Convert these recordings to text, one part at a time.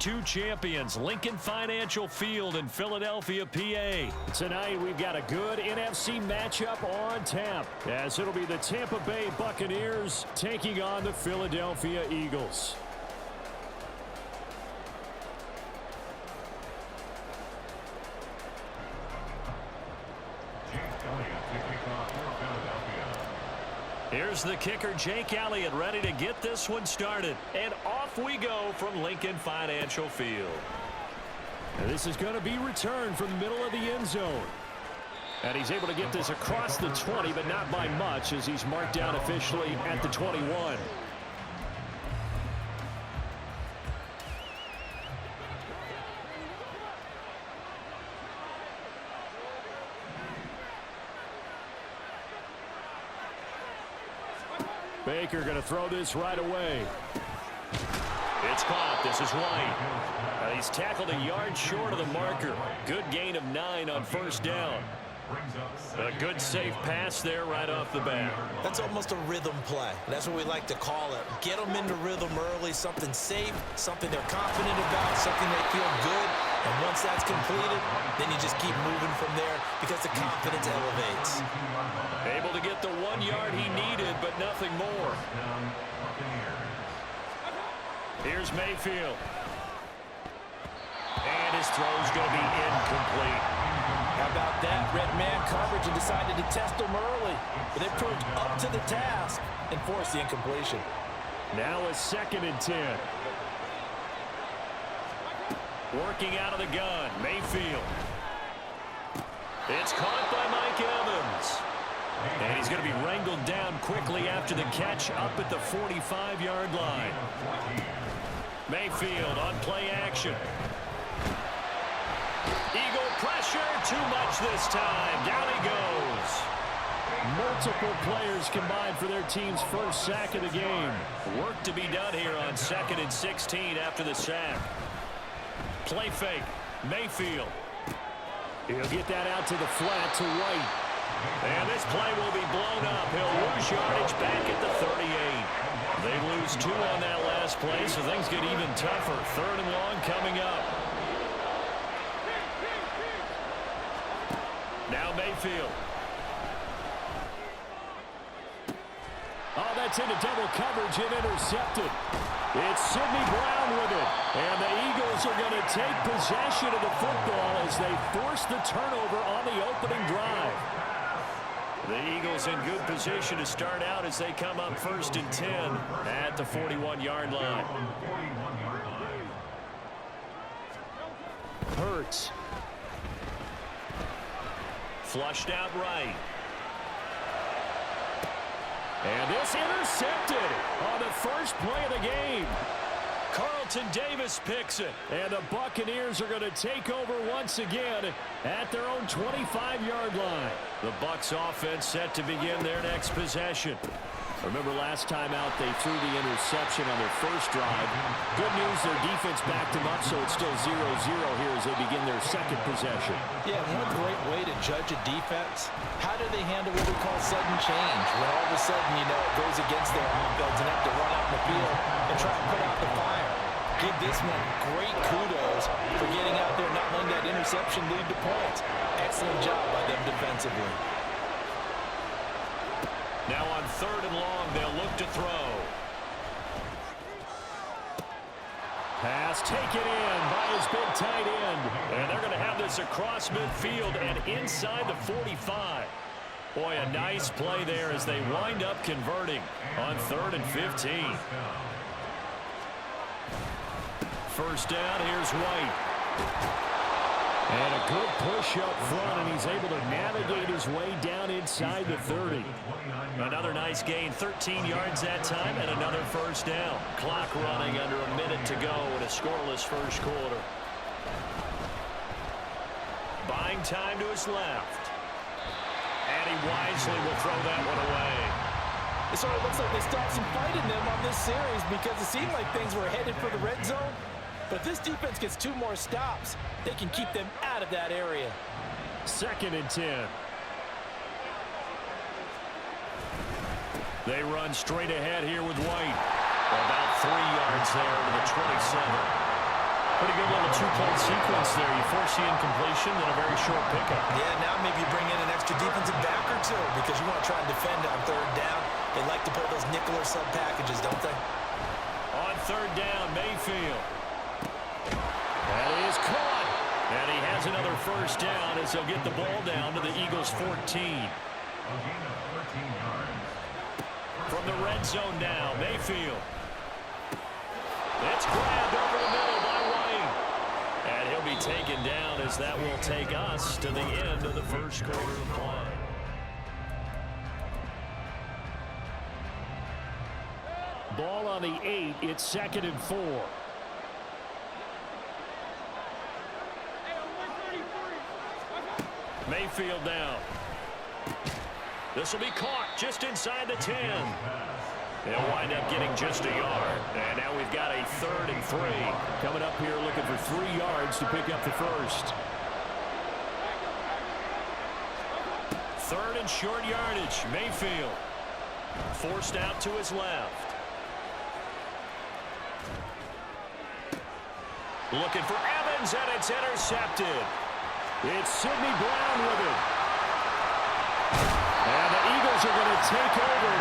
H2 champions, Lincoln Financial Field in Philadelphia, PA. Tonight, we've got a good NFC matchup on tap, as it'll be the Tampa Bay Buccaneers taking on the Philadelphia Eagles. Here's the kicker, Jake Elliott, ready to get this one started. And off we go from Lincoln Financial Field. And this is going to be returned from the middle of the end zone. And he's able to get this across the 20, but not by much, as he's marked down officially at the 21. Baker going to throw this right away. It's caught. This is White. He's tackled a yard short of the marker. Good gain of 9 on first down. A good safe pass there right off the bat. That's almost a rhythm play. That's what we like to call it. Get them into rhythm early, something safe, something they're confident about, something they feel good. And once that's completed, then you just keep moving from there because the confidence elevates. Able to get the 1 yard he needed, but nothing more. Here's Mayfield. And his throw's going to be incomplete. How about that? Red man coverage and decided to test them early. But they proved up to the task and forced the incompletion. Now a 2nd and 10. Working out of the gun, Mayfield. It's caught by Mike Evans. And he's going to be wrangled down quickly after the catch up at the 45-yard line. Mayfield on play action. Eagle pressure, too much this time. Down he goes. Multiple players combined for their team's first sack of the game. Work to be done here on 2nd and 16 after the sack. Play fake, Mayfield. He'll get that out to the flat to White. And this play will be blown up. He'll lose yardage back at the 38. They lose 2 on that last play, so things get even tougher. 3rd and long coming up. Now Mayfield. Oh, that's into double coverage and intercepted. It's Sidney Brown with it. And the Eagles are going to take possession of the football as they force the turnover on the opening drive. The Eagles in good position to start out as they come up 1st and 10 at the 41-yard line. Hurts. Flushed out right. And this intercepted on the first play of the game. Carlton Davis picks it. And the Buccaneers are going to take over once again at their own 25-yard line. The Bucs offense set to begin their next possession. Remember last time out they threw the interception on their first drive. Good news, their defense backed them up, so it's still 0-0 here as they begin their second possession. Yeah, one great way to judge a defense, how do they handle what we call sudden change? When all of a sudden, you know, it goes against their offense and have to run out in the field and try to put out the fire. Give this one great kudos for getting out there, not letting that interception lead to points. Excellent job by them defensively. Now on 3rd and long, they'll look to throw. Pass taken in by his big tight end. And they're going to have this across midfield and inside the 45. Boy, a nice play there as they wind up converting on 3rd and 15. First down, here's White. And a good push up front, and he's able to navigate his way down inside the 30. Another nice gain, 13 yards that time, and another first down. Clock running under a minute to go in a scoreless first quarter. Buying time to his left. And he wisely will throw that one away. It sort of looks like they stopped some fight in them on this series because it seemed like things were headed for the red zone. But if this defense gets 2 more stops, they can keep them out of that area. 2nd and 10. They run straight ahead here with White. About 3 yards there to the 27. pretty good little two-point sequence there. You force the incompletion, then a very short pickup. Yeah, now maybe you bring in an extra defensive back or two because you want to try and defend on third down. They like to pull those nickel or sub packages, don't they? On third down, Mayfield. That is caught. And he has another first down as he'll get the ball down to the Eagles' 14. From the red zone now, Mayfield. It's grabbed over the middle by White. And he'll be taken down as that will take us to the end of the first quarter of play. Ball on the 8. It's 2nd and 4. Mayfield down. This will be caught just inside the 10. They'll wind up getting just a yard. And now we've got a 3rd and 3. Coming up here looking for 3 yards to pick up the first. 3rd and short yardage. Mayfield forced out to his left. Looking for Evans, and it's intercepted. It's Sidney Brown with it. And the Eagles are going to take over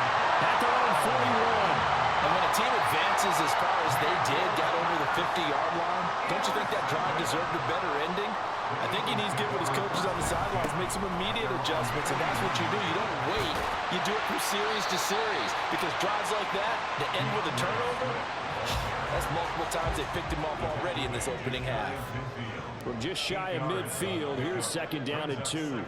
at their own 41. And when a team advances as far as they did, got over the 50-yard line, don't you think that drive deserved a better ending? I think he needs to get with his coaches on the sidelines, make some immediate adjustments, and that's what you do. You don't wait. You do it from series to series because drives like that, to end with a turnover, that's multiple times they picked him off already in this opening half. From just shy of midfield, here's 2nd down and 2.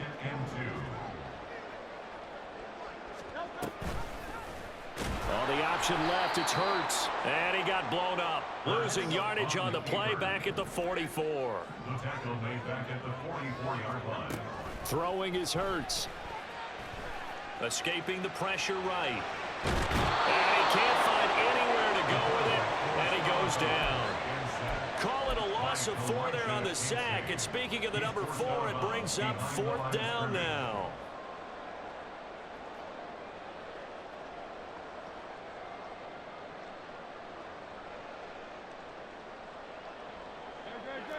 On the option left, it's Hurts. And he got blown up. Losing yardage on the play back at the 44. The tackle made back at the 44-yard line. Throwing is Hurts. Escaping the pressure right. And he can't find anywhere to go with it. And he goes down. Call it a loss of 4 there on the sack. And speaking of the number 4, it brings up 4th down now.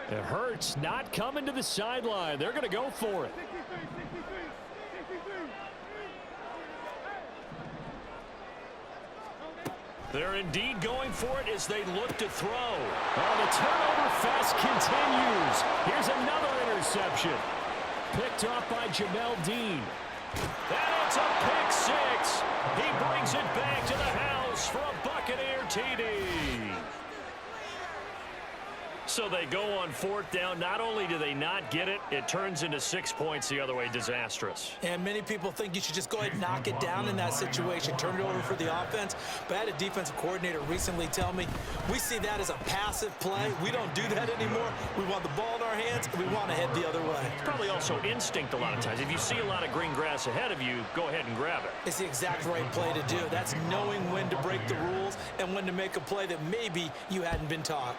It hurts not coming to the sideline. They're going to go for it. They're indeed going for it as they look to throw. Oh, the turnover fest continues. Here's another interception. Picked off by Jamel Dean. And it's a pick 6. He brings it back to the house for a Buccaneer TD. So they go on 4th down. Not only do they not get it, it turns into 6 points the other way. Disastrous. And many people think you should just go ahead and knock it down in that situation, turn it over for the offense. But I had a defensive coordinator recently tell me, we see that as a passive play. We don't do that anymore. We want the ball in our hands, and we want to head the other way. Probably also instinct a lot of times. If you see a lot of green grass ahead of you, go ahead and grab it. It's the exact right play to do. That's knowing when to break the rules and when to make a play that maybe you hadn't been taught.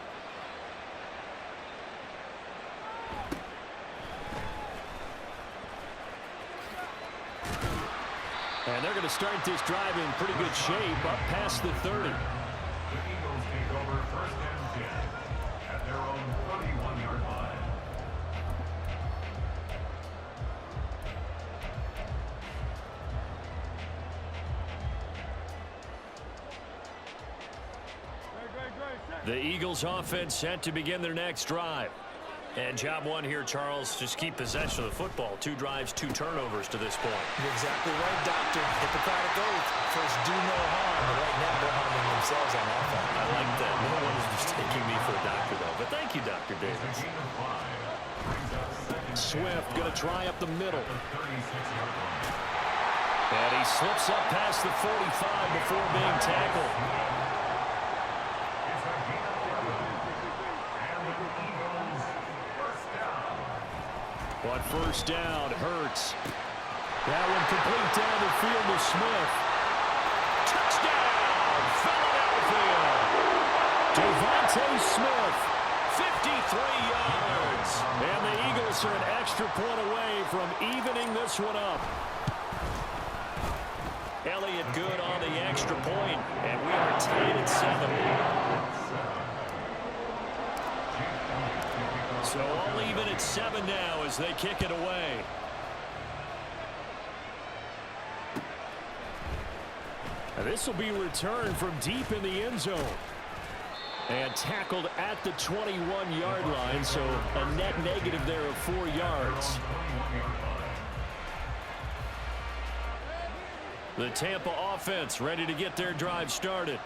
And they're going to start this drive in pretty good shape up past the 30. The Eagles take over 1st and 10 at their own 31-yard line. The Eagles offense set to begin their next drive. And job one here, Charles, just keep possession of the football. 2 drives, 2 turnovers to this point. You're exactly right, Doctor. Hippocratic oath. First, do no harm. But right now, they're harming themselves on offense. I like that. No one is mistaking me for a doctor, though. But thank you, Dr. Davis. Swift going to try up the middle. And he slips up past the 45 before being tackled. On 1st down, Hurts. That one complete down the field to Smith. Touchdown, Philadelphia. Devontae Smith. 53 yards. And the Eagles are an extra point away from evening this one up. Elliott good on the extra point, and we are tied at 7. So all even at 7 now as they kick it away. This will be returned from deep in the end zone. And tackled at the 21-yard line, so a net negative there of 4 yards. The Tampa offense ready to get their drive started.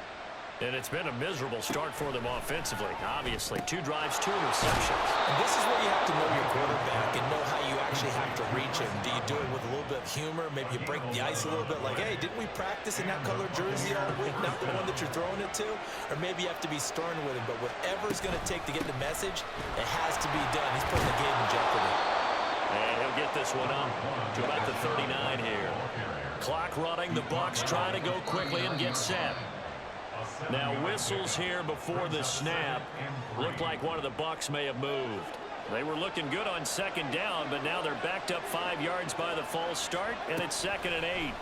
And it's been a miserable start for them offensively. Obviously, 2 drives, 2 interceptions. And this is where you have to know your quarterback and know how you actually have to reach him. Do you do it with a little bit of humor? Maybe you break the ice a little bit like, hey, didn't we practice in that color jersey all week, not the one that you're throwing it to? Or maybe you have to be stern with him. But whatever it's going to take to get the message, it has to be done. He's putting the game in jeopardy. And he'll get this one up to about the 39 here. Clock running. The Bucs trying to go quickly and get set. Now whistles here before the snap. Looked like one of the Bucs may have moved. They were looking good on 2nd down, but now they're backed up 5 yards by the false start, and it's 2nd and 8.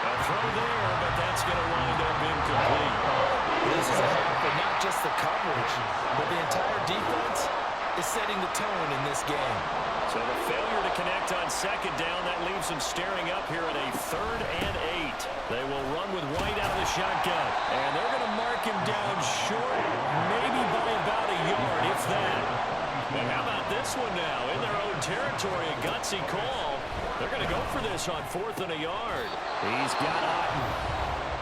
A throw there, but that's going to wind up incomplete. This is a half, but not just the coverage, but the entire defense is setting the tone in this game. So the failure to connect on 2nd down, that leaves them staring up here at a 3rd and 8. They will run with White out of the shotgun. And they're going to mark him down short, maybe by about a yard, if that. And how about this one now? In their own territory, a gutsy call. They're going to go for this on 4th and a yard. He's got Otten.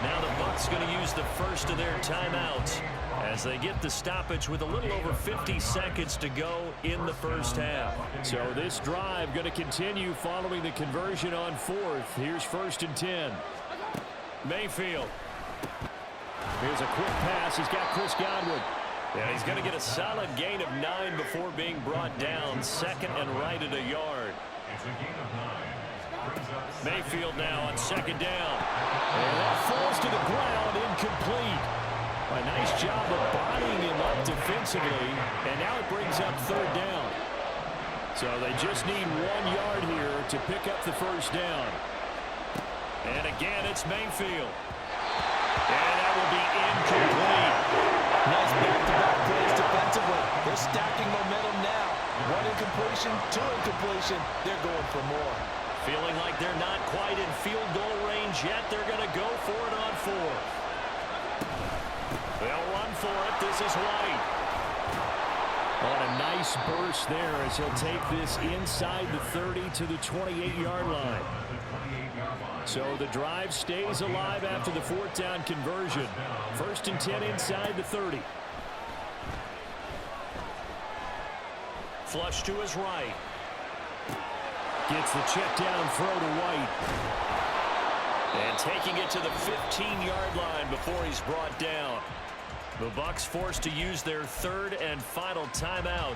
Now the Bucs going to use the first of their timeouts as they get the stoppage with a little over 50 seconds to go in the first half. So this drive going to continue following the conversion on 4th. Here's 1st and 10. Mayfield. Here's a quick pass. He's got Chris Godwin. Yeah, he's going to get a solid gain of 9 before being brought down. 2nd and right at a yard. It's a gain of 9. Mayfield now on 2nd down. And that falls to the ground, incomplete. A nice job of bodying him up defensively, and now it brings up 3rd down. So they just need 1 yard here to pick up the 1st down. And again, it's Mayfield. And that will be incomplete. Nice back-to-back plays defensively. They're stacking momentum now. 1 incompletion, 2 incompletion. They're going for more. Feeling like they're not quite in field goal range yet. They're going to go for it on 4th. They'll run for it. This is White. On a nice burst there as he'll take this inside the 30 to the 28-yard line. So the drive stays alive after the 4th down conversion. 1st and 10 inside the 30. Flush to his right. Gets the check down throw to White. And taking it to the 15-yard line before he's brought down. The Bucs forced to use their 3rd and final timeout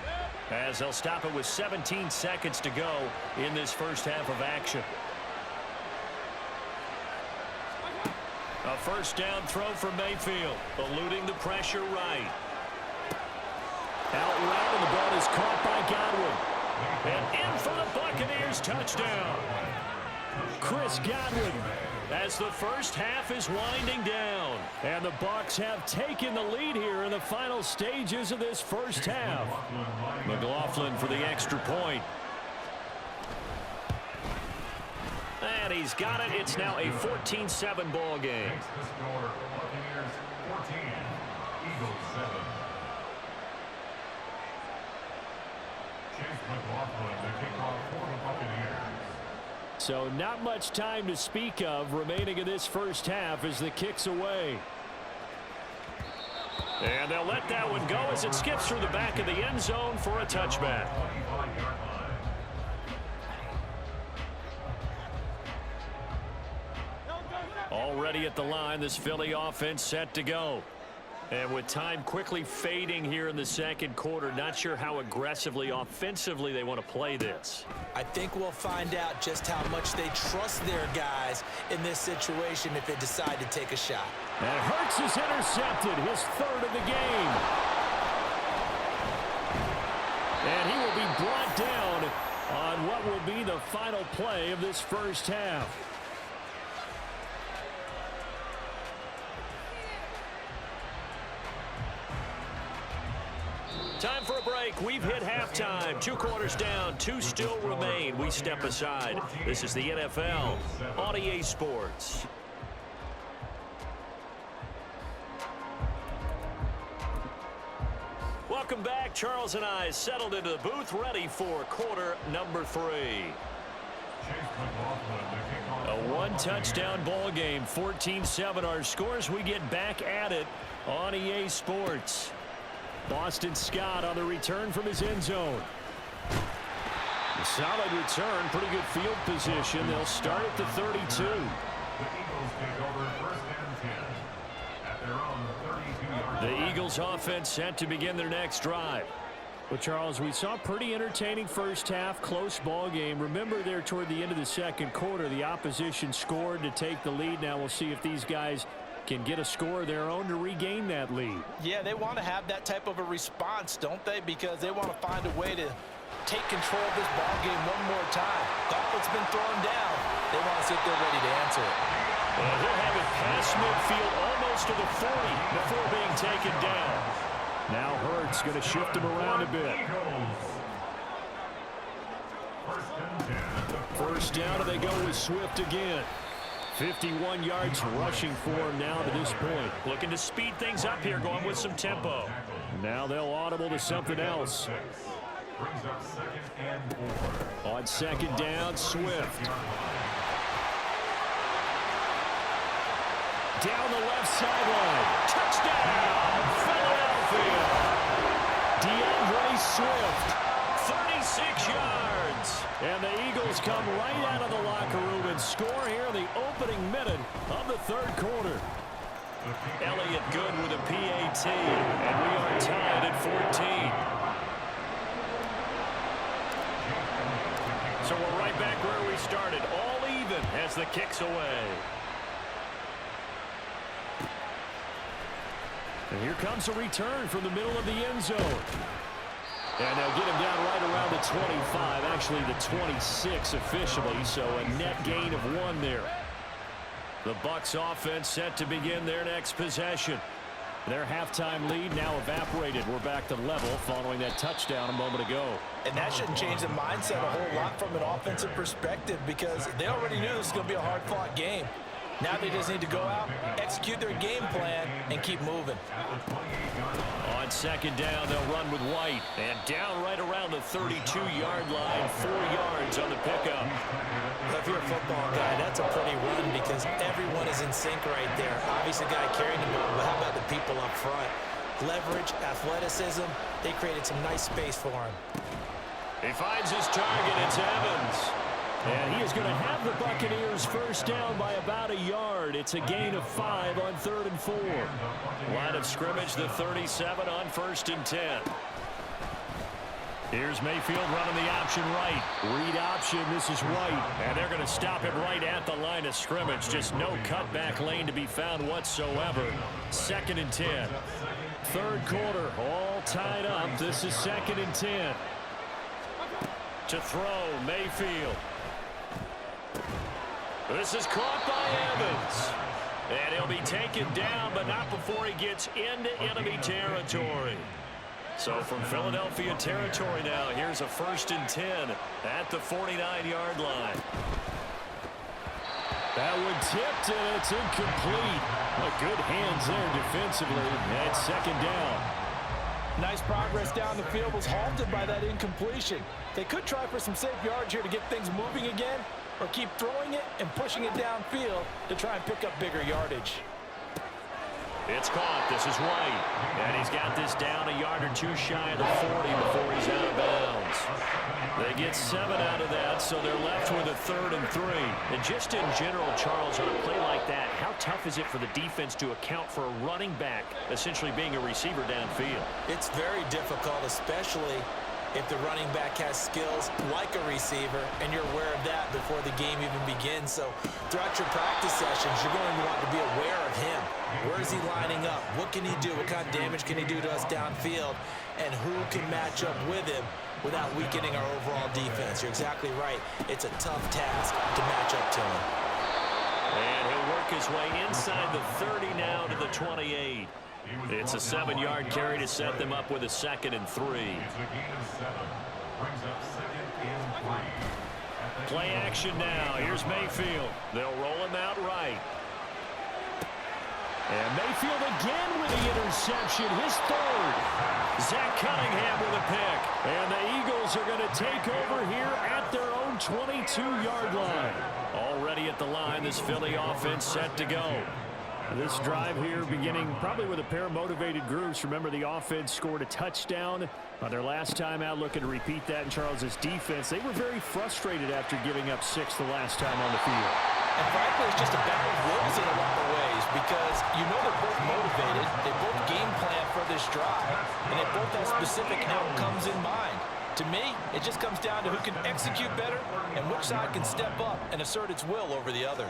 as they'll stop it with 17 seconds to go in this first half of action. A 1st down throw for Mayfield, eluding the pressure right. Out route, and the ball is caught by Godwin. And in for the Buccaneers touchdown. Chris Godwin. As the first half is winding down. And the Bucs have taken the lead here in the final stages of this first half. McLaughlin for the extra point. And he's got it. It's now a 14-7 ball game. Makes the score Buccaneers 14, Eagles 7. Chase McLaughlin to kick off for the Buccaneers. So not much time to speak of remaining in this first half as the kick's away. And they'll let that one go as it skips through the back of the end zone for a touchback. 25-yard line. Already at the line, this Philly offense set to go. And with time quickly fading here in the second quarter, not sure how aggressively, offensively they want to play this. I think we'll find out just how much they trust their guys in this situation if they decide to take a shot. And Hurts is intercepted, his 3rd of the game. And he will be brought down on what will be the final play of this first half. Time for a break. We've hit halftime. 2 quarters down, 2 still remain. We step aside. This is the NFL on EA Sports. Welcome back. Charles and I settled into the booth, ready for quarter number 3. A 1-touchdown ball game, 14-7 our scores. We get back at it on EA Sports. Boston Scott on the return from his end zone. A solid return, pretty good field position. They'll start at the 32. The Eagles take over first and 10 at their own 32-yard line. The Eagles offense set to begin their next drive. Well, Charles, we saw a pretty entertaining first half, close ball game. Remember there toward the end of the second quarter, the opposition scored to take the lead. Now we'll see if these guys can get a score of their own to regain that lead. Yeah, they want to have that type of a response, don't they? Because they want to find a way to take control of this ball game one more time. Gauntlet's been thrown down. They want to see if they're ready to answer it. Well, he'll have it past midfield almost to the 40 before being taken down. Now Hurts going to shift him around a bit. First down, and they go with Swift again. 51 yards rushing for him now to this point. Looking to speed things up here, going with some tempo. Now they'll audible to something else. On second down, Swift. Down the left sideline. Touchdown, Philadelphia. DeAndre Swift. 36 yards. And the Eagles come right out of the locker room and score here in the opening minute of the third quarter. Elliott good with a PAT, and we are tied at 14. So we're right back where we started, all even as the kick's away. And here comes a return from the middle of the end zone. And they'll get him down right around the 25, actually the 26 officially, so a net gain of 1 there. The Bucs offense set to begin their next possession. Their halftime lead now evaporated. We're back to level following that touchdown a moment ago. And that shouldn't change the mindset a whole lot from an offensive perspective because they already knew this was going to be a hard-fought game. Now they just need to go out, execute their game plan, and keep moving. On second down, they'll run with White. And down right around the 32-yard line, 4 yards on the pickup. If you're a football guy, that's a pretty run because everyone is in sync right there. Obviously, the guy carrying the ball, but how about the people up front? Leverage, athleticism, they created some nice space for him. He finds his target. It's Evans. And he is going to have the Buccaneers first down by about 1 yard. It's a gain of 5 on 3rd and 4. Line of scrimmage, the 37 on 1st and 10. Here's Mayfield running the option right. Read option, this is White. And they're going to stop him right at the line of scrimmage. Just no cutback lane to be found whatsoever. 2nd and 10. Third quarter, all tied up. This is 2nd and 10. To throw, Mayfield. This is caught by Evans. And he'll be taken down, but not before he gets into enemy territory. So from Philadelphia territory now, here's a 1st and 10 at the 49-yard line. That one tipped, and it's incomplete. Good hands there defensively. And 2nd down. Nice progress down the field was halted by that incompletion. They could try for some safe yards here to get things moving again, or keep throwing it and pushing it downfield to try and pick up bigger yardage. It's caught. This is White. And he's got this down 1 yard or 2 shy of the 40 before he's out of bounds. They get 7 out of that, so they're left with a 3rd and 3. And just in general, Charles, on a play like that, how tough is it for the defense to account for a running back essentially being a receiver downfield? It's very difficult, especially if the running back has skills like a receiver, and you're aware of that before the game even begins. So throughout your practice sessions, you're going to want to be aware of him. Where is he lining up? What can he do? What kind of damage can he do to us downfield? And who can match up with him without weakening our overall defense? You're exactly right. It's a tough task to match up to him. And he'll work his way inside the 30 now to the 28. It's a 7-yard carry to set them up with a 2nd and 3. It's a gain of 7. Brings up 2nd and 3. Play action now. Here's Mayfield. They'll roll him out right. And Mayfield again with the interception, his 3rd. Zach Cunningham with a pick. And the Eagles are going to take over here at their own 22-yard line. Already at the line, this Philly offense set to go. This drive here beginning probably with a pair of motivated groups. Remember, the offense scored a touchdown on their last time out, looking to repeat that in Charles's defense. They were very frustrated after giving up 6 the last time on the field. And frankly, it's just a battle of wills in a lot of ways because you know they're both motivated, they both game plan for this drive, and they both have specific outcomes in mind. To me, it just comes down to who can execute better and which side can step up and assert its will over the other.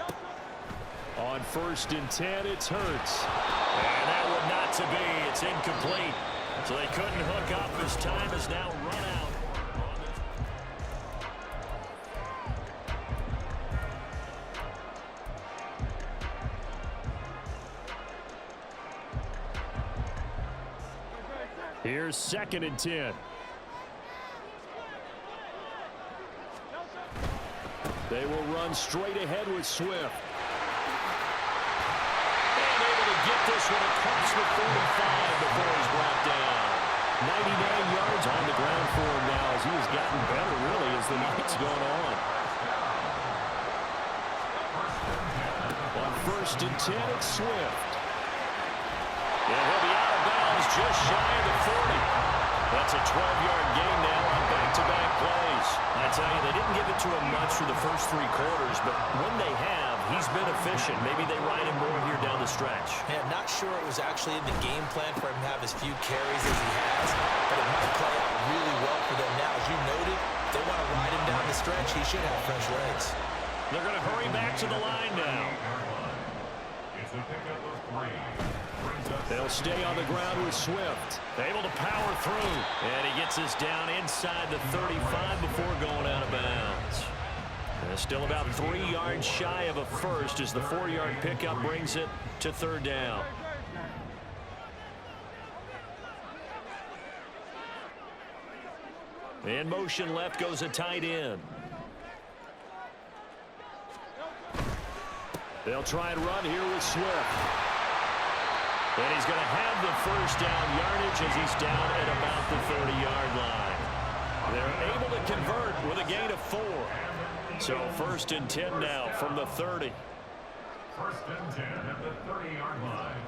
On 1st and 10, it's Hurts. And that one not to be. It's incomplete. So they couldn't hook up. His time is now run out. Here's 2nd and 10. They will run straight ahead with Swift. Get this one across the 45 before he's brought down. 99 yards on the ground for him now as he has gotten better, really, as the night's gone on. On 1st and 10, it's Swift. And he'll be out of bounds just shy of the 40. That's a 12-yard gain now on back-to-back plays. I tell you, they didn't give it to him much for the first 3 quarters, but when they have, he's been efficient. Maybe they ride him more here down the stretch. Yeah, not sure it was actually in the game plan for him to have as few carries as he has, but it might play out really well for them now. As you noted, they want to ride him down the stretch. He should have fresh legs. They're going to hurry back to the line now. It's a pickup of 3. They'll stay on the ground with Swift. Able to power through. And he gets us down inside the 35 before going out of bounds. Still about 3 yards shy of a first as the 4-yard pickup brings it to 3rd down. In motion left goes a tight end. They'll try and run here with Swift. And he's going to have the 1st down yardage as he's down at about the 30-yard line. They're able to convert with a gain of 4. So 1st and 10 now from the 30. 1st and 10 at the 30-yard line.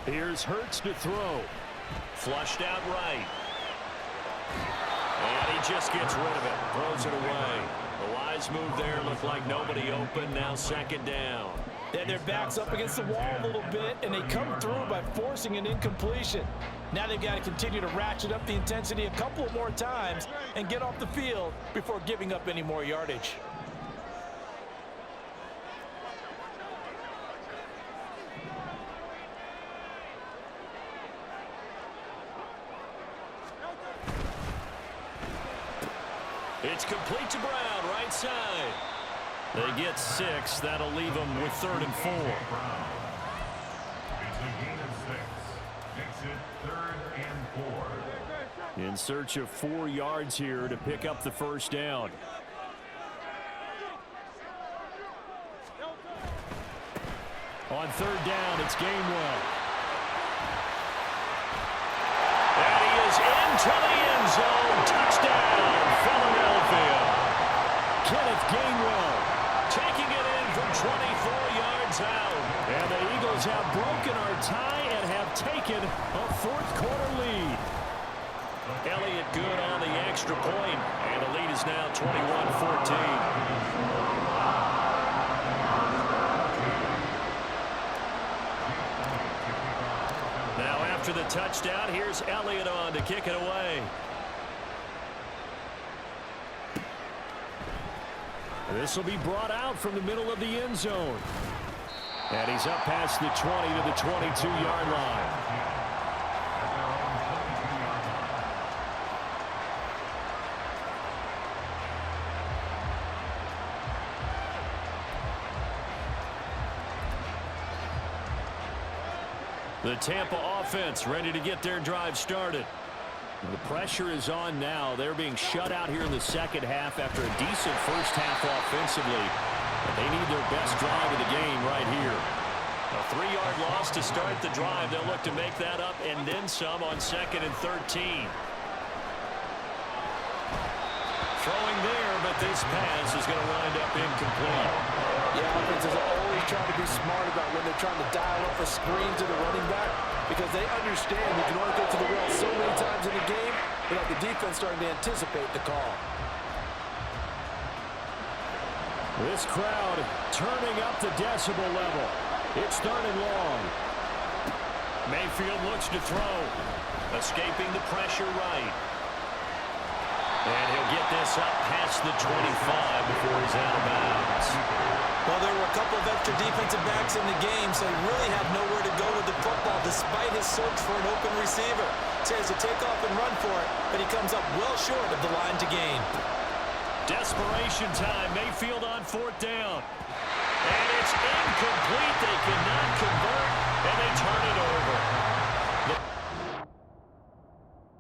Here's Hurts to throw. Flushed out right. And he just gets rid of it. Throws it away. The wise move there. Looked like nobody open. Now 2nd down. And their back's up against the wall a little bit, and they come through by forcing an incompletion. Now they've got to continue to ratchet up the intensity a couple of more times and get off the field before giving up any more yardage. It's complete to Brown, right side. They get 6. That'll leave them with 3rd and 4. It's a gain of 6. Makes it 3rd and 4. In search of 4 yards here to pick up the 1st down. On 3rd down, it's Gainwell. And he is into the end zone. Touchdown, Philadelphia. Kenneth Gainwell taking it in from 24 yards out. And the Eagles have broken our tie and have taken a 4th quarter lead. Elliott good on the extra point, and the lead is now 21-14. Now after the touchdown, here's Elliott on to kick it away. This will be brought out from the middle of the end zone. And he's up past the 20 to the 22-yard line. The Tampa offense ready to get their drive started. The pressure is on now. They're being shut out here in the second half after a decent first half offensively. But they need their best drive of the game right here. A 3-yard loss to start the drive. They'll look to make that up and then some on 2nd and 13. Throwing there, but this pass is going to wind up incomplete. Yeah, offenses are always trying to be smart about when they're trying to dial up a screen to the running back because they understand you can only get to the rail so many times in the game without the defense starting to anticipate the call. This crowd turning up the decibel level. It's 3rd and long. Mayfield looks to throw. Escaping the pressure right. And he'll get this up past the 25 before he's out of bounds. Well, there were a couple of extra defensive backs in the game, so he really had nowhere to go with the football despite his search for an open receiver. So he has to take off and run for it, but he comes up well short of the line to gain. Desperation time. Mayfield on 4th down. And it's incomplete. They can